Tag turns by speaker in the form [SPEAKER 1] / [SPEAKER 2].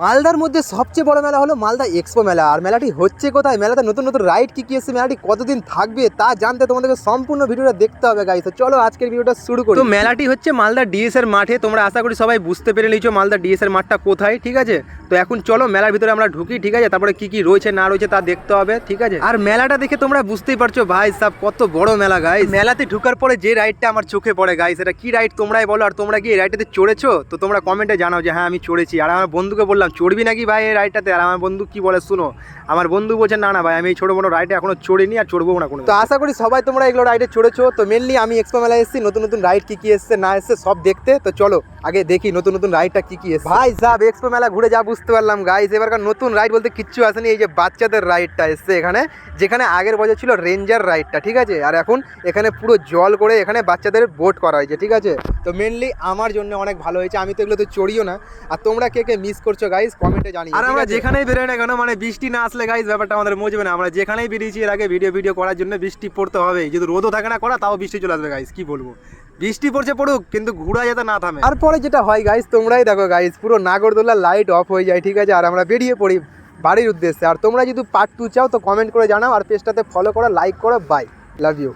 [SPEAKER 1] মালদার মধ্যে সবচেয়ে বড় মেলা হলো মালদা এক্সপো মেলা। আর মেলাটি হচ্ছে কোথায়, মেলাতে নতুন নতুন রাইড কি এসেছে, মেলাটি কতদিন থাকবে তা জানতে তোমাদেরকে সম্পূর্ণ ভিডিওটা দেখতে হবে গাইস। তো চলো আজকের ভিডিওটা শুরু করি। তো মেলাটি হচ্ছে মালদা ডিএস এর মাঠে। তোমরা আশা করি সবাই বুঝতে পেরে নিয়েছো মালদা ডিএস এর মাঠটা কোথায়, ঠিক আছে। তো এখন চলো মেলার ভিতরে আমরা ঢুকি, ঠিক আছে। তারপরে কি রয়েছে না রয়েছে তা দেখতে হবে, ঠিক আছে। আর মেলাটা দেখে তোমরা বুঝতেই পারছো ভাই সাব কত বড় মেলা গাইস। মেলাতে ঢুকার পরে যে রাইডটা আমার চোখে পড়ে গাইস, এটা কি রাইড তোমরাই বলো। আর তোমরা কি এই রাইডটাতে চড়েছো? তো তোমরা কমেন্টে জানাও যে হ্যাঁ আমি চড়েছি। আর আমার বন্ধুকে বললাম চড়বি নাকি ভাই এই রাইডটাতে, আর আমার বন্ধু কি বলে শুনো। আমার বন্ধু বলছে না না ভাই আমি এই ছোটো মোটো রাইডে এখনো চড়িনি আর চড়বো না কোনো। তো আশা করি সবাই তোমরা এগুলো রাইডে চড়েছো। তো মেনলি আমি এক্সপো মেলায় এসেছি নতুন নতুন রাইড কি এসছে না এসছে সব দেখতে। তো চলো আগে দেখি নতুন নতুন রাইডটা কি এসছে। ভাই সাব এক্সপো মেলা ঘুরে যা বুঝতে পারলাম গাইস, এবারকার নতুন রাইড বলতে কিচ্ছু আসেনি। এই যে বাচ্চাদের রাইডটা এসছে এখানে, যেখানে আগের বছর ছিল রেঞ্জার রাইডটা, ঠিক আছে। আর এখন এখানে পুরো জল করে এখানে বাচ্চাদের বোট করা হয়েছে, ঠিক আছে। তো মেনলি আমার জন্য অনেক ভালো হয়েছে, আমি তো এগুলো তো চড়িও না। আর তোমরা কে কে মিস করছো গাইস কমেন্টে জানিও। আর আমরা যেখানেই বেরোই না কেন, মানে বৃষ্টি না আসলে গাইস ব্যাপারটা আমাদের মজবে না। আমরা যেখানেই বেরিয়েছি এর আগে ভিডিও করার জন্য বৃষ্টি পড়তে হবে। যদি রোদও থাকে না করা তাও বৃষ্টি চলে আসবে গাইস, কি বলবো। বৃষ্টি পড়ছে পড়ুক কিন্তু ঘোরা যাতে না থামে। তারপরে যেটা হয় গাইস তোমরাই দেখো গাইস, পুরো নাগরদোলার লাইট অফ হয়ে যায়, ঠিক আছে। আর আমরা বেরিয়ে পড়ি বাড়ির উদ্দেশ্যে। আর তোমরা যদি পার্ট 2 চাও তো কমেন্ট করে জানাও, আর পেজটাতে ফলো করো, লাইক করো। Bye, love you.